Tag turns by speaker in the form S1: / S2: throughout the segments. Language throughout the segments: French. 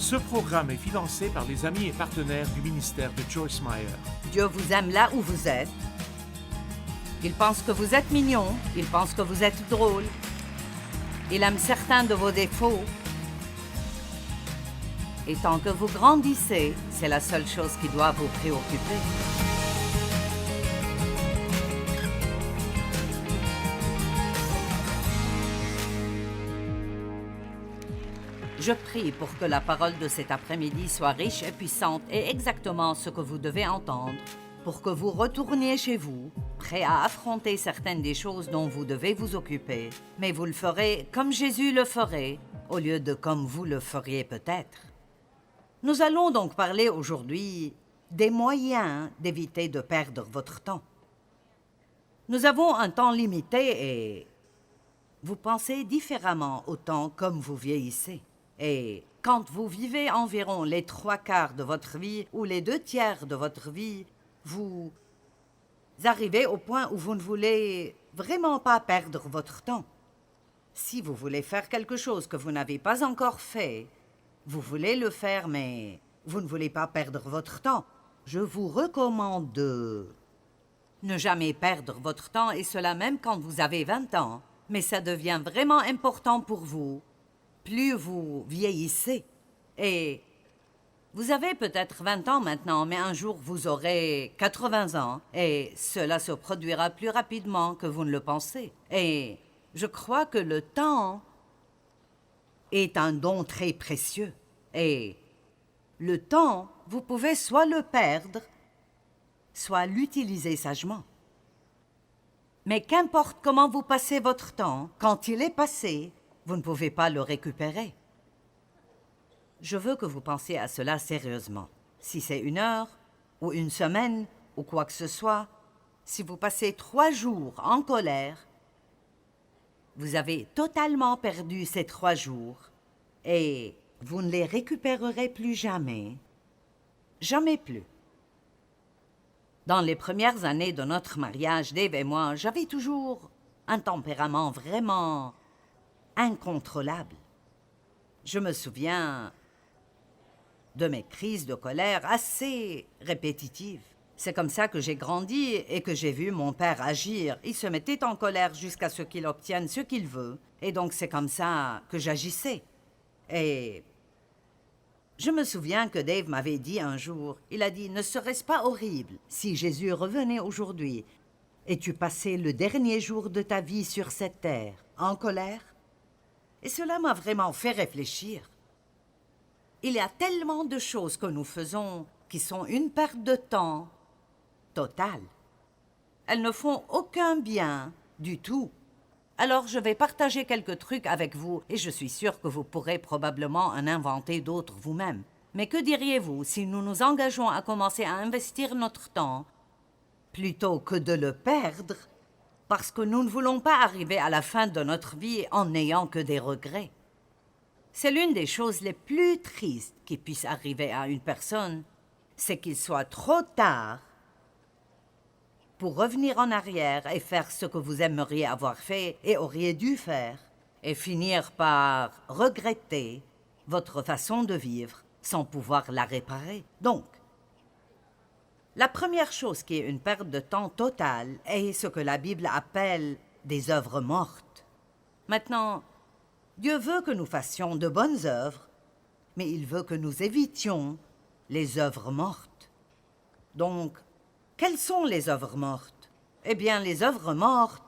S1: Ce programme est financé par les amis et partenaires du ministère de Joyce Meyer.
S2: Dieu vous aime là où vous êtes. Il pense que vous êtes mignon. Il pense que vous êtes drôle. Il aime certains de vos défauts. Et tant que vous grandissez, c'est la seule chose qui doit vous préoccuper. Je prie pour que la parole de cet après-midi soit riche et puissante et exactement ce que vous devez entendre, pour que vous retourniez chez vous, prêt à affronter certaines des choses dont vous devez vous occuper, mais vous le ferez comme Jésus le ferait, au lieu de comme vous le feriez peut-être. Nous allons donc parler aujourd'hui des moyens d'éviter de perdre votre temps. Nous avons un temps limité et vous pensez différemment au temps comme vous vieillissez. Et quand vous vivez environ les 3/4 de votre vie ou les 2/3 de votre vie, vous arrivez au point où vous ne voulez vraiment pas perdre votre temps. Si vous voulez faire quelque chose que vous n'avez pas encore fait, vous voulez le faire, mais vous ne voulez pas perdre votre temps, je vous recommande de ne jamais perdre votre temps, et cela même quand vous avez 20 ans. Mais ça devient vraiment important pour vous. Plus vous vieillissez, et vous avez peut-être 20 ans maintenant, mais un jour vous aurez 80 ans, et cela se produira plus rapidement que vous ne le pensez. Et je crois que le temps est un don très précieux. Et le temps, vous pouvez soit le perdre, soit l'utiliser sagement. Mais qu'importe comment vous passez votre temps, quand il est passé, vous ne pouvez pas le récupérer. Je veux que vous pensiez à cela sérieusement. Si c'est 1 heure, ou 1 semaine, ou quoi que ce soit, si vous passez 3 jours en colère, vous avez totalement perdu ces 3 jours et vous ne les récupérerez plus jamais. Jamais plus. Dans les premières années de notre mariage, Dave et moi, j'avais toujours un tempérament vraiment incontrôlable. Je me souviens de mes crises de colère assez répétitives. C'est comme ça que j'ai grandi et que j'ai vu mon père agir. Il se mettait en colère jusqu'à ce qu'il obtienne ce qu'il veut. Et donc c'est comme ça que j'agissais. Et je me souviens que Dave m'avait dit un jour, il a dit « Ne serait-ce pas horrible si Jésus revenait aujourd'hui et tu passais le dernier jour de ta vie sur cette terre en colère ?» Et cela m'a vraiment fait réfléchir. Il y a tellement de choses que nous faisons qui sont une perte de temps totale. Elles ne font aucun bien du tout. Alors je vais partager quelques trucs avec vous et je suis sûre que vous pourrez probablement en inventer d'autres vous-même. Mais que diriez-vous si nous nous engageons à commencer à investir notre temps plutôt que de le perdre parce que nous ne voulons pas arriver à la fin de notre vie en n'ayant que des regrets? C'est l'une des choses les plus tristes qui puisse arriver à une personne, c'est qu'il soit trop tard pour revenir en arrière et faire ce que vous aimeriez avoir fait et auriez dû faire, et finir par regretter votre façon de vivre sans pouvoir la réparer. Donc, la première chose qui est une perte de temps totale est ce que la Bible appelle des œuvres mortes. Maintenant, Dieu veut que nous fassions de bonnes œuvres, mais il veut que nous évitions les œuvres mortes. Donc, quelles sont les œuvres mortes? Eh bien, les œuvres mortes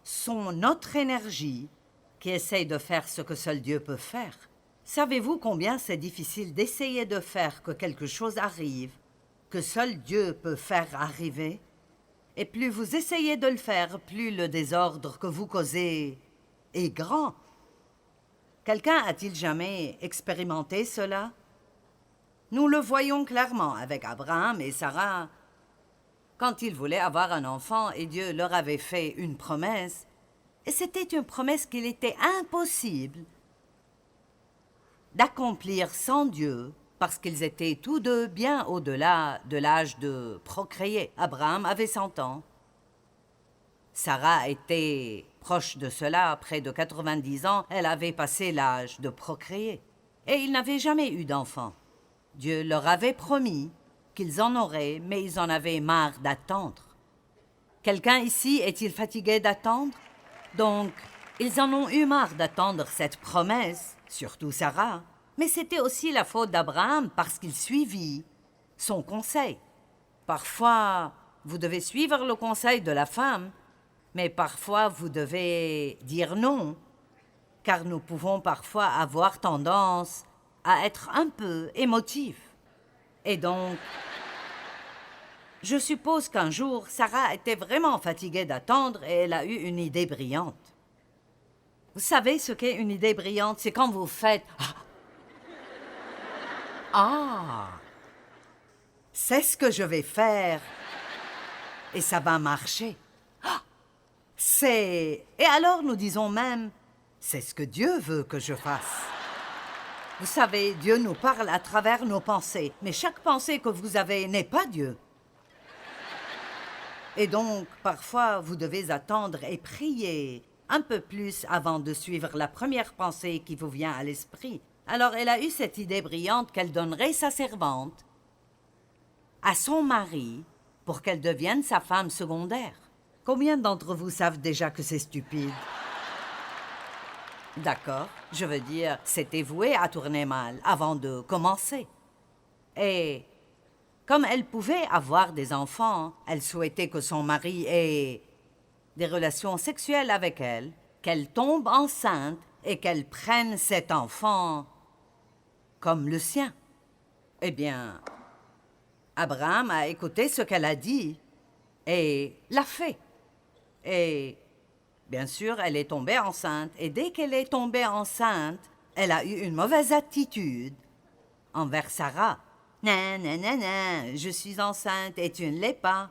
S2: sont notre énergie qui essaye de faire ce que seul Dieu peut faire. Savez-vous combien c'est difficile d'essayer de faire que quelque chose arrive, que seul Dieu peut faire arriver? Et plus vous essayez de le faire, plus le désordre que vous causez est grand. Quelqu'un a-t-il jamais expérimenté cela? Nous le voyons clairement avec Abraham et Sarah. Quand ils voulaient avoir un enfant et Dieu leur avait fait une promesse, et c'était une promesse qu'il était impossible d'accomplir sans Dieu, parce qu'ils étaient tous deux bien au-delà de l'âge de procréer. Abraham avait 100 ans. Sarah était proche de cela, près de 90 ans, elle avait passé l'âge de procréer. et ils n'avaient jamais eu d'enfants. Dieu leur avait promis qu'ils en auraient, mais ils en avaient marre d'attendre. Quelqu'un ici est-il fatigué d'attendre? Donc, ils en ont eu marre d'attendre cette promesse, surtout Sarah. Mais c'était aussi la faute d'Abraham parce qu'il suivit son conseil. Parfois, vous devez suivre le conseil de la femme, mais parfois vous devez dire non, car nous pouvons parfois avoir tendance à être un peu émotifs. Et donc, je suppose qu'un jour, Sarah était vraiment fatiguée d'attendre et elle a eu une idée brillante. Vous savez ce qu'est une idée brillante? C'est quand vous faites « Ah, c'est ce que je vais faire et ça va marcher. Ah, c'est... » Et alors nous disons même « C'est ce que Dieu veut que je fasse. » Vous savez, Dieu nous parle à travers nos pensées, mais chaque pensée que vous avez n'est pas Dieu. Et donc, parfois, vous devez attendre et prier un peu plus avant de suivre la première pensée qui vous vient à l'esprit. Alors, elle a eu cette idée brillante qu'elle donnerait sa servante à son mari pour qu'elle devienne sa femme secondaire. Combien d'entre vous savent déjà que c'est stupide? D'accord, je veux dire, c'était voué à tourner mal avant de commencer. Et comme elle pouvait avoir des enfants, elle souhaitait que son mari ait des relations sexuelles avec elle, qu'elle tombe enceinte et qu'elle prenne cet enfant comme le sien. Eh bien, Abraham a écouté ce qu'elle a dit et l'a fait. Et bien sûr, elle est tombée enceinte. Et dès qu'elle est tombée enceinte, elle a eu une mauvaise attitude envers Sarah. « Non, non, non, non, je suis enceinte et tu ne l'es pas. »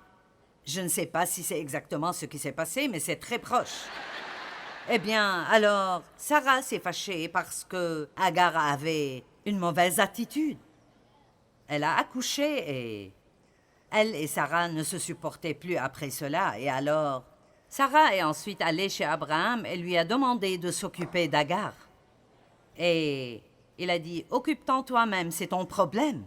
S2: Je ne sais pas si c'est exactement ce qui s'est passé, mais c'est très proche. Eh bien, alors, Sarah s'est fâchée parce que Agar avait une mauvaise attitude. Elle a accouché et elle et Sarah ne se supportaient plus après cela. Et alors, Sarah est ensuite allée chez Abraham et lui a demandé de s'occuper d'Agar. Et il a dit « Occupe-t'en toi-même, c'est ton problème. »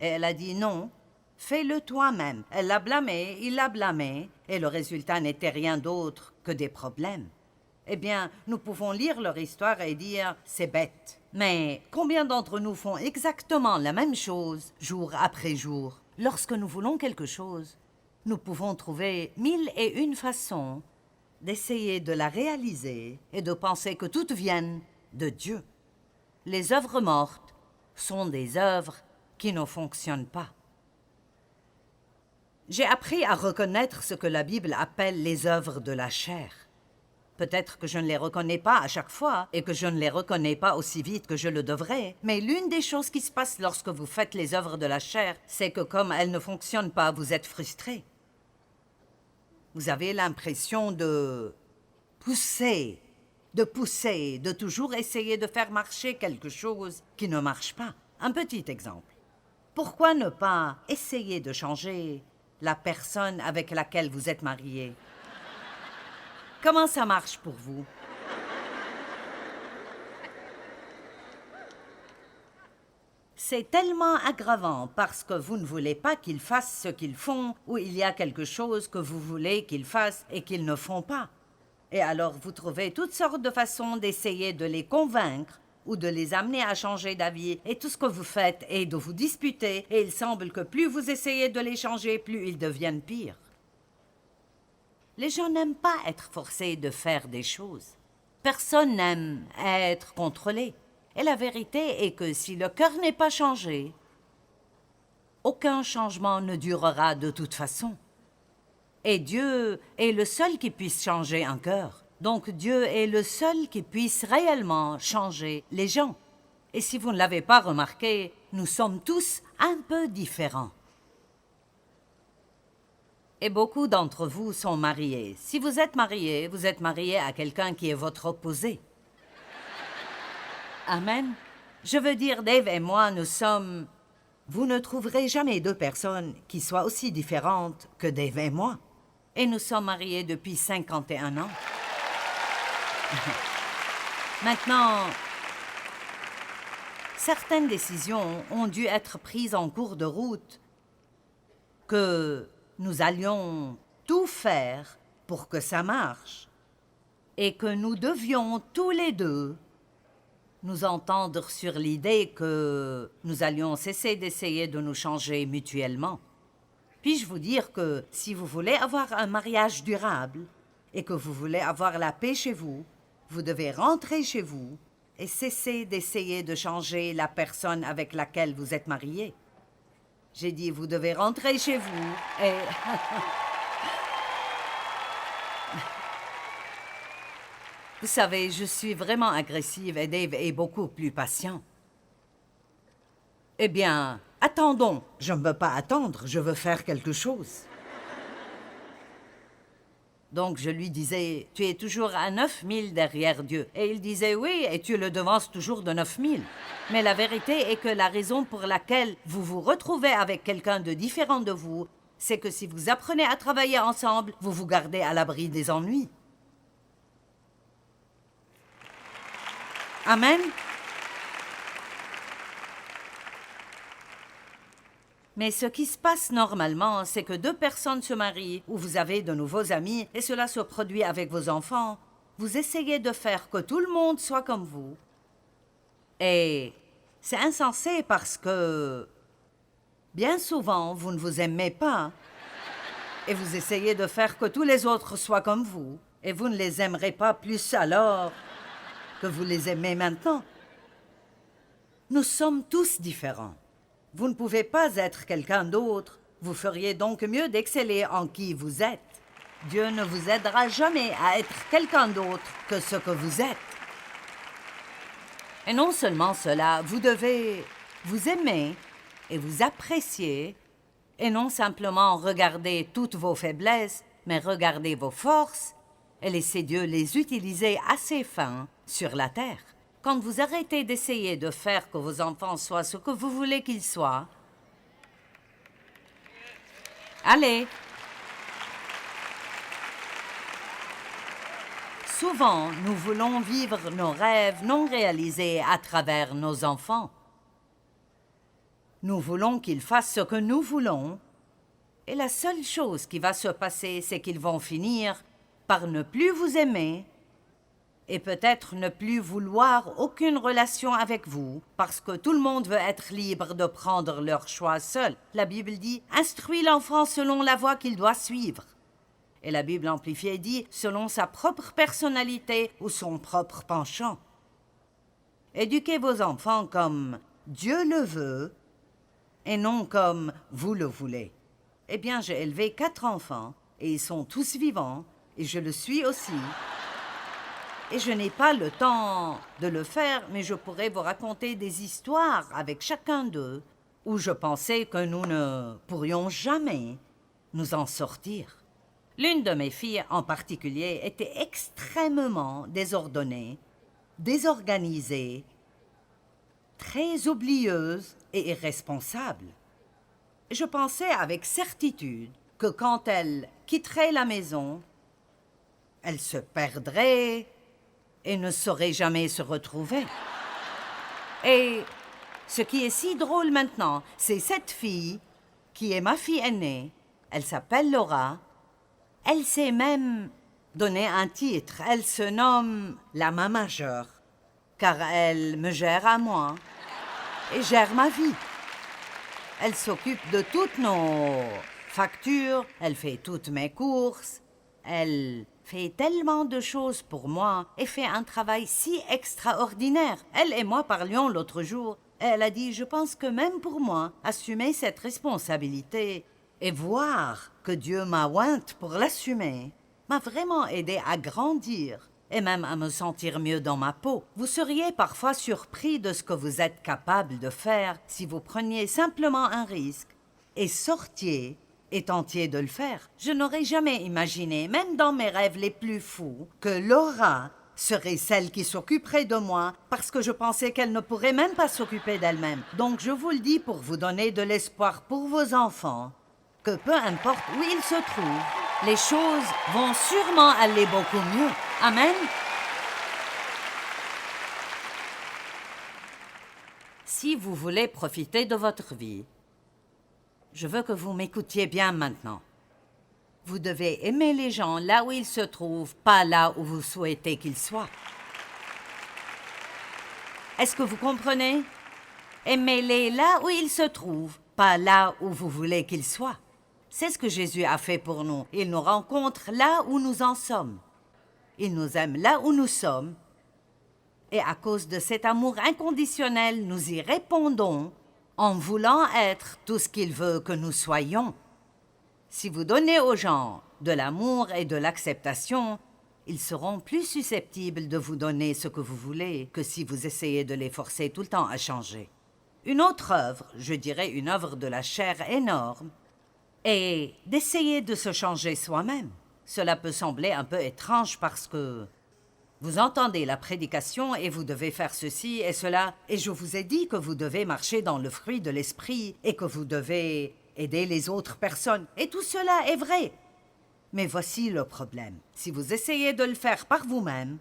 S2: Et elle a dit « Non, fais-le toi-même. » Elle l'a blâmé, il l'a blâmé, et le résultat n'était rien d'autre que des problèmes. Eh bien, nous pouvons lire leur histoire et dire « C'est bête. » Mais combien d'entre nous font exactement la même chose, jour après jour? Lorsque nous voulons quelque chose, nous pouvons trouver 1001 façons d'essayer de la réaliser et de penser que toutes viennent de Dieu. Les œuvres mortes sont des œuvres qui ne fonctionnent pas. J'ai appris à reconnaître ce que la Bible appelle les œuvres de la chair. Peut-être que je ne les reconnais pas à chaque fois et que je ne les reconnais pas aussi vite que je le devrais, mais l'une des choses qui se passe lorsque vous faites les œuvres de la chair, c'est que comme elles ne fonctionnent pas, vous êtes frustré. Vous avez l'impression de pousser, de toujours essayer de faire marcher quelque chose qui ne marche pas. Un petit exemple. Pourquoi ne pas essayer de changer la personne avec laquelle vous êtes marié? Comment ça marche pour vous? C'est tellement aggravant parce que vous ne voulez pas qu'ils fassent ce qu'ils font ou il y a quelque chose que vous voulez qu'ils fassent et qu'ils ne font pas. Et alors vous trouvez toutes sortes de façons d'essayer de les convaincre ou de les amener à changer d'avis et tout ce que vous faites est de vous disputer et il semble que plus vous essayez de les changer, plus ils deviennent pires. Les gens n'aiment pas être forcés de faire des choses. Personne n'aime être contrôlé. Et la vérité est que si le cœur n'est pas changé, aucun changement ne durera de toute façon. Et Dieu est le seul qui puisse changer un cœur. Donc Dieu est le seul qui puisse réellement changer les gens. Et si vous ne l'avez pas remarqué, nous sommes tous un peu différents. Et beaucoup d'entre vous sont mariés. Si vous êtes marié à quelqu'un qui est votre opposé. Amen. Je veux dire, Dave et moi, nous sommes... Vous ne trouverez jamais deux personnes qui soient aussi différentes que Dave et moi. Et nous sommes mariés depuis 51 ans. Maintenant, certaines décisions ont dû être prises en cours de route, que nous allions tout faire pour que ça marche, et que nous devions tous les deux nous entendre sur l'idée que nous allions cesser d'essayer de nous changer mutuellement. Puis-je vous dire que si vous voulez avoir un mariage durable et que vous voulez avoir la paix chez vous, vous devez rentrer chez vous et cesser d'essayer de changer la personne avec laquelle vous êtes marié. J'ai dit, vous devez rentrer chez vous et... Vous savez, je suis vraiment agressive et Dave est beaucoup plus patient. Eh bien, attendons. Je ne veux pas attendre, je veux faire quelque chose. Donc je lui disais, tu es toujours à 9000 derrière Dieu. Et il disait, oui, et tu le devances toujours de 9000. Mais la vérité est que la raison pour laquelle vous vous retrouvez avec quelqu'un de différent de vous, c'est que si vous apprenez à travailler ensemble, vous vous gardez à l'abri des ennuis. Amen. Mais ce qui se passe normalement, c'est que deux personnes se marient ou vous avez de nouveaux amis et cela se produit avec vos enfants. Vous essayez de faire que tout le monde soit comme vous. Et c'est insensé parce que bien souvent, vous ne vous aimez pas et vous essayez de faire que tous les autres soient comme vous et vous ne les aimerez pas plus alors que vous les aimez maintenant. Nous sommes tous différents. Vous ne pouvez pas être quelqu'un d'autre. Vous feriez donc mieux d'exceller en qui vous êtes. Dieu ne vous aidera jamais à être quelqu'un d'autre que ce que vous êtes. Et non seulement cela, vous devez vous aimer et vous apprécier et non simplement regarder toutes vos faiblesses, mais regarder vos forces et laisser Dieu les utiliser à ses fins sur la terre. Quand vous arrêtez d'essayer de faire que vos enfants soient ce que vous voulez qu'ils soient, allez. Souvent, nous voulons vivre nos rêves non réalisés à travers nos enfants. Nous voulons qu'ils fassent ce que nous voulons, et la seule chose qui va se passer, c'est qu'ils vont finir par ne plus vous aimer et peut-être ne plus vouloir aucune relation avec vous, parce que tout le monde veut être libre de prendre leur choix seul. La Bible dit « Instruis l'enfant selon la voie qu'il doit suivre ». Et la Bible amplifiée dit « selon sa propre personnalité ou son propre penchant ». Éduquez vos enfants comme Dieu le veut et non comme vous le voulez. Eh bien, j'ai élevé 4 enfants et ils sont tous vivants et je le suis aussi. Et je n'ai pas le temps de le faire, mais je pourrais vous raconter des histoires avec chacun d'eux où je pensais que nous ne pourrions jamais nous en sortir. L'une de mes filles en particulier était extrêmement désordonnée, désorganisée, très oublieuse et irresponsable. Je pensais avec certitude que quand elle quitterait la maison, elle se perdrait et ne saurait jamais se retrouver. Et ce qui est si drôle maintenant, c'est cette fille, qui est ma fille aînée, elle s'appelle Laura, elle s'est même donné un titre, elle se nomme la main majeure, car elle me gère à moi et gère ma vie. Elle s'occupe de toutes nos factures, elle fait toutes mes courses, elle fait tellement de choses pour moi et fait un travail si extraordinaire. Elle et moi parlions l'autre jour et elle a dit « Je pense que même pour moi, assumer cette responsabilité et voir que Dieu m'a ointe pour l'assumer m'a vraiment aidé à grandir et même à me sentir mieux dans ma peau. Vous seriez parfois surpris de ce que vous êtes capable de faire si vous preniez simplement un risque et sortiez et tentiez de le faire. Je n'aurais jamais imaginé, même dans mes rêves les plus fous, que Laura serait celle qui s'occuperait de moi parce que je pensais qu'elle ne pourrait même pas s'occuper d'elle-même. Donc je vous le dis pour vous donner de l'espoir pour vos enfants, que peu importe où ils se trouvent, les choses vont sûrement aller beaucoup mieux. Amen. Si vous voulez profiter de votre vie, je veux que vous m'écoutiez bien maintenant. Vous devez aimer les gens là où ils se trouvent, pas là où vous souhaitez qu'ils soient. Est-ce que vous comprenez? Aimez-les là où ils se trouvent, pas là où vous voulez qu'ils soient. C'est ce que Jésus a fait pour nous. Il nous rencontre là où nous en sommes. Il nous aime là où nous sommes. Et à cause de cet amour inconditionnel, nous y répondons en voulant être tout ce qu'il veut que nous soyons. Si vous donnez aux gens de l'amour et de l'acceptation, ils seront plus susceptibles de vous donner ce que vous voulez que si vous essayez de les forcer tout le temps à changer. Une autre œuvre, je dirais une œuvre de la chair énorme, est d'essayer de se changer soi-même. Cela peut sembler un peu étrange parce que vous entendez la prédication et vous devez faire ceci et cela, et je vous ai dit que vous devez marcher dans le fruit de l'esprit et que vous devez aider les autres personnes, et tout cela est vrai. Mais voici le problème. Si vous essayez de le faire par vous-même,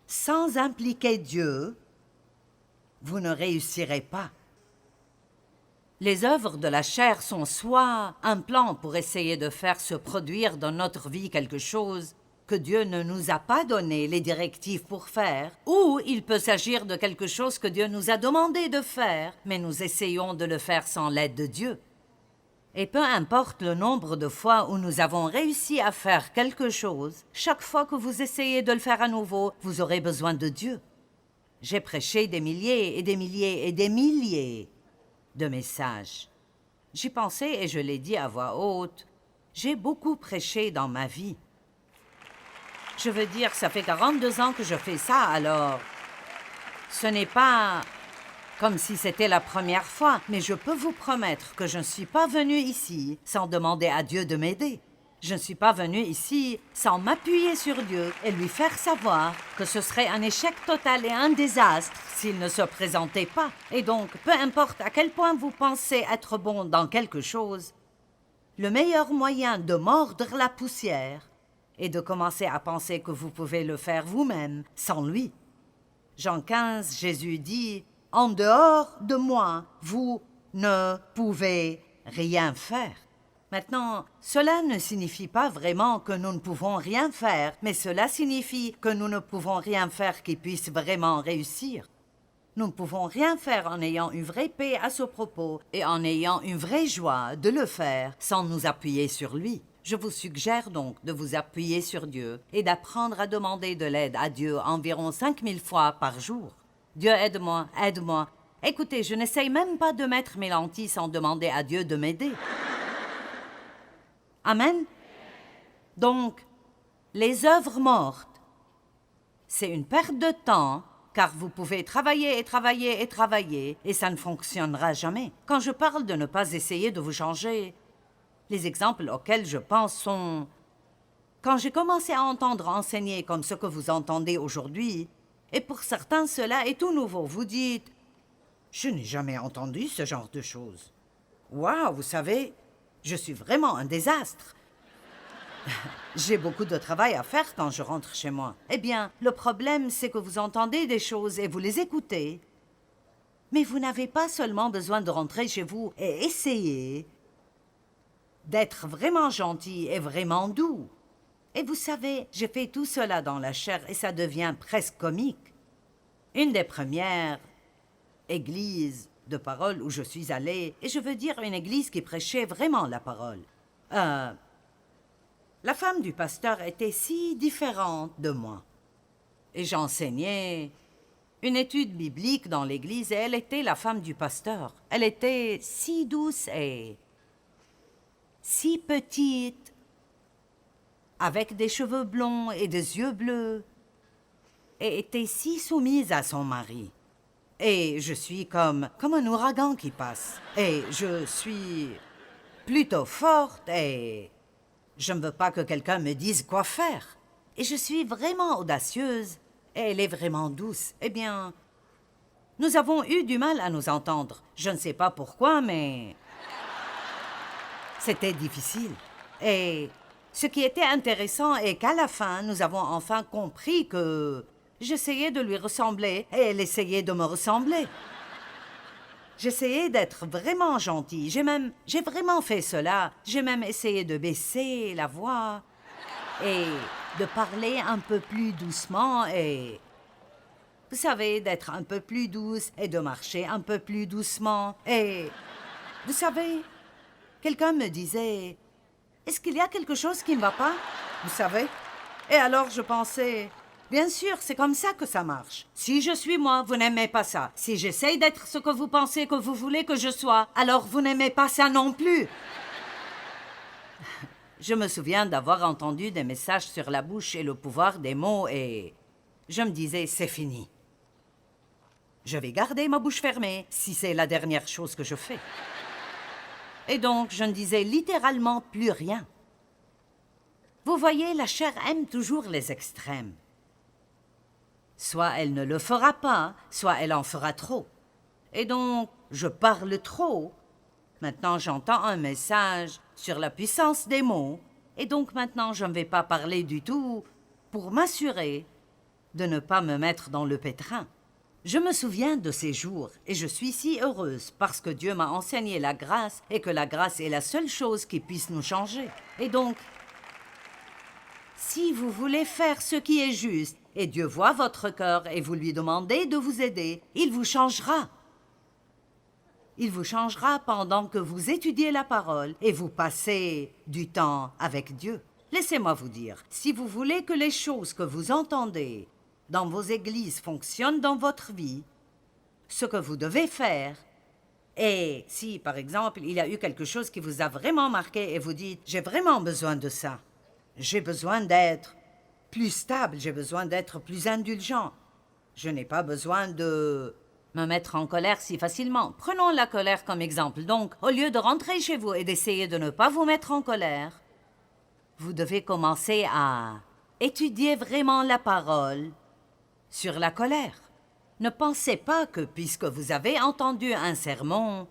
S2: sans impliquer Dieu, vous ne réussirez pas. Les œuvres de la chair sont soit un plan pour essayer de faire se produire dans notre vie quelque chose que Dieu ne nous a pas donné les directives pour faire, ou il peut s'agir de quelque chose que Dieu nous a demandé de faire, mais nous essayons de le faire sans l'aide de Dieu. Et peu importe le nombre de fois où nous avons réussi à faire quelque chose, chaque fois que vous essayez de le faire à nouveau, vous aurez besoin de Dieu. J'ai prêché des milliers et des milliers et des milliers de messages. J'y pensais et je l'ai dit à voix haute. J'ai beaucoup prêché dans ma vie. Je veux dire, ça fait 42 ans que je fais ça, alors ce n'est pas comme si c'était la première fois, mais je peux vous promettre que je ne suis pas venue ici sans demander à Dieu de m'aider. Je ne suis pas venue ici sans m'appuyer sur Dieu et lui faire savoir que ce serait un échec total et un désastre s'il ne se présentait pas. Et donc, peu importe à quel point vous pensez être bon dans quelque chose, le meilleur moyen de mordre la poussière est de commencer à penser que vous pouvez le faire vous-même, sans lui. Jean 15, Jésus dit « En dehors de moi, vous ne pouvez rien faire. » Maintenant, cela ne signifie pas vraiment que nous ne pouvons rien faire, mais cela signifie que nous ne pouvons rien faire qui puisse vraiment réussir. Nous ne pouvons rien faire en ayant une vraie paix à ce propos et en ayant une vraie joie de le faire sans nous appuyer sur lui. Je vous suggère donc de vous appuyer sur Dieu et d'apprendre à demander de l'aide à Dieu environ 5000 fois par jour. Dieu, aide-moi, aide-moi. Écoutez, je n'essaye même pas de mettre mes lentilles sans demander à Dieu de m'aider. Amen. Donc, les œuvres mortes, c'est une perte de temps, car vous pouvez travailler et travailler et travailler, et ça ne fonctionnera jamais. Quand je parle de ne pas essayer de vous changer, les exemples auxquels je pense sont... Quand j'ai commencé à entendre enseigner comme ce que vous entendez aujourd'hui, et pour certains cela est tout nouveau, vous dites « Je n'ai jamais entendu ce genre de choses. Waouh, vous savez, je suis vraiment un désastre. J'ai beaucoup de travail à faire quand je rentre chez moi. Eh bien, le problème, c'est que vous entendez des choses et vous les écoutez. Mais vous n'avez pas seulement besoin de rentrer chez vous et essayer d'être vraiment gentil et vraiment doux. Et vous savez, j'ai fait tout cela dans la chair et ça devient presque comique. Une des premières églises de parole où je suis allée, et je veux dire une église qui prêchait vraiment la parole. La femme du pasteur était si différente de moi. Et j'enseignais une étude biblique dans l'église et elle était la femme du pasteur. Elle était si douce et si petite, avec des cheveux blonds et des yeux bleus, et était si soumise à son mari. Et je suis comme un ouragan qui passe. Et je suis plutôt forte et je ne veux pas que quelqu'un me dise quoi faire. Et je suis vraiment audacieuse et elle est vraiment douce. Eh bien, nous avons eu du mal à nous entendre. Je ne sais pas pourquoi, mais c'était difficile. Et ce qui était intéressant est qu'à la fin, nous avons enfin compris que j'essayais de lui ressembler et elle essayait de me ressembler. J'essayais d'être vraiment gentil. J'ai vraiment fait cela. J'ai même essayé de baisser la voix et de parler un peu plus doucement et... Vous savez, d'être un peu plus douce et de marcher un peu plus doucement. Et, vous savez, quelqu'un me disait, est-ce qu'il y a quelque chose qui ne va pas? Vous savez? Et alors je pensais, bien sûr, c'est comme ça que ça marche. Si je suis moi, vous n'aimez pas ça. Si j'essaye d'être ce que vous pensez que vous voulez que je sois, alors vous n'aimez pas ça non plus. Je me souviens d'avoir entendu des messages sur la bouche et le pouvoir des mots et je me disais, c'est fini. Je vais garder ma bouche fermée si c'est la dernière chose que je fais. Et donc, je ne disais littéralement plus rien. Vous voyez, la chair aime toujours les extrêmes. Soit elle ne le fera pas, soit elle en fera trop. Et donc, je parle trop. Maintenant, j'entends un message sur la puissance des mots. Et donc, maintenant, je ne vais pas parler du tout pour m'assurer de ne pas me mettre dans le pétrin. Je me souviens de ces jours et je suis si heureuse parce que Dieu m'a enseigné la grâce et que la grâce est la seule chose qui puisse nous changer. Et donc, si vous voulez faire ce qui est juste et Dieu voit votre cœur et vous lui demandez de vous aider, il vous changera. Il vous changera pendant que vous étudiez la parole et vous passez du temps avec Dieu. Laissez-moi vous dire, si vous voulez que les choses que vous entendez dans vos églises fonctionnent dans votre vie, ce que vous devez faire, et si, par exemple, il y a eu quelque chose qui vous a vraiment marqué et vous dites « j'ai vraiment besoin de ça, j'ai besoin d'être plus stable, j'ai besoin d'être plus indulgent, je n'ai pas besoin de me mettre en colère si facilement. » Prenons la colère comme exemple. Donc, au lieu de rentrer chez vous et d'essayer de ne pas vous mettre en colère, vous devez commencer à étudier vraiment la parole sur la colère. Ne pensez pas que puisque vous avez entendu un sermon,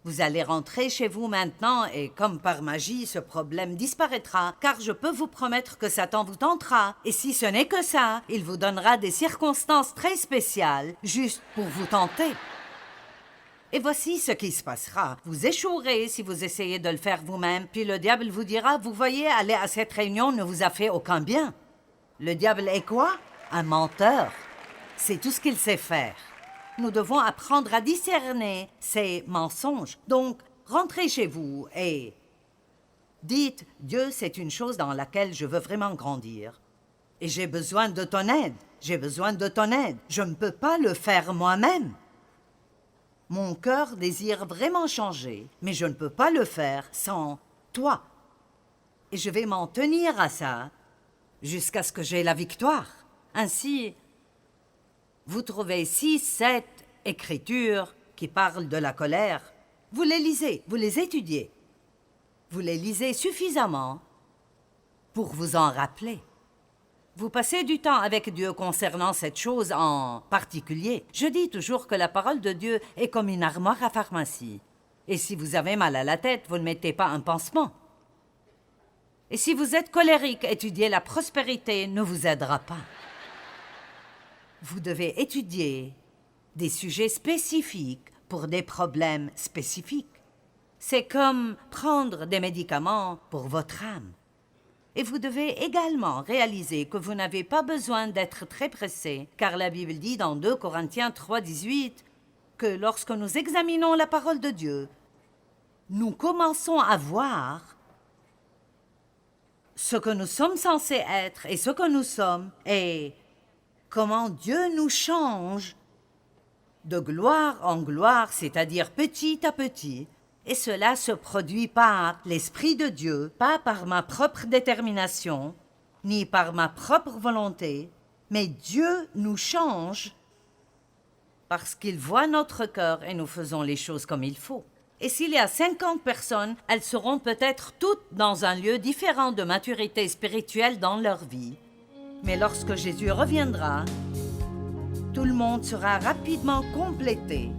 S2: vous allez rentrer chez vous maintenant et comme par magie, ce problème disparaîtra, car je peux vous promettre que Satan vous tentera. Et si ce n'est que ça, il vous donnera des circonstances très spéciales juste pour vous tenter. Et voici ce qui se passera. Vous échouerez si vous essayez de le faire vous-même, puis le diable vous dira, vous voyez, aller à cette réunion ne vous a fait aucun bien. Le diable est quoi? Un menteur. C'est tout ce qu'il sait faire. Nous devons apprendre à discerner ces mensonges. Donc, rentrez chez vous et dites, Dieu, c'est une chose dans laquelle je veux vraiment grandir. Et j'ai besoin de ton aide. J'ai besoin de ton aide. Je ne peux pas le faire moi-même. Mon cœur désire vraiment changer, mais je ne peux pas le faire sans toi. Et je vais m'en tenir à ça jusqu'à ce que j'aie la victoire. Ainsi, vous trouvez 6, 7 écritures qui parlent de la colère. Vous les lisez, vous les étudiez. Vous les lisez suffisamment pour vous en rappeler. Vous passez du temps avec Dieu concernant cette chose en particulier. Je dis toujours que la parole de Dieu est comme une armoire à pharmacie. Et si vous avez mal à la tête, vous ne mettez pas un pansement. Et si vous êtes colérique, étudier la prospérité ne vous aidera pas. Vous devez étudier des sujets spécifiques pour des problèmes spécifiques. C'est comme prendre des médicaments pour votre âme. Et vous devez également réaliser que vous n'avez pas besoin d'être très pressé, car la Bible dit dans 2 Corinthiens 3,18 que lorsque nous examinons la parole de Dieu, nous commençons à voir ce que nous sommes censés être et ce que nous sommes, et comment Dieu nous change de gloire en gloire, c'est-à-dire petit à petit. Et cela se produit par l'Esprit de Dieu, pas par ma propre détermination, ni par ma propre volonté, mais Dieu nous change parce qu'il voit notre cœur et nous faisons les choses comme il faut. Et s'il y a 50 personnes, elles seront peut-être toutes dans un lieu différent de maturité spirituelle dans leur vie. Mais lorsque Jésus reviendra, tout le monde sera rapidement complété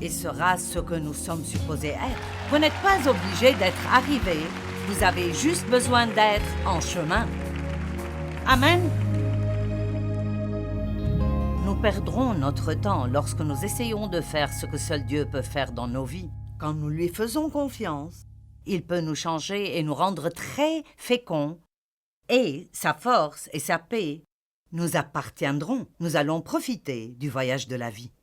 S2: et sera ce que nous sommes supposés être. Vous n'êtes pas obligé d'être arrivé, vous avez juste besoin d'être en chemin. Amen. Nous perdrons notre temps lorsque nous essayons de faire ce que seul Dieu peut faire dans nos vies. Quand nous lui faisons confiance, il peut nous changer et nous rendre très féconds. Et sa force et sa paix nous appartiendront. Nous allons profiter du voyage de la vie.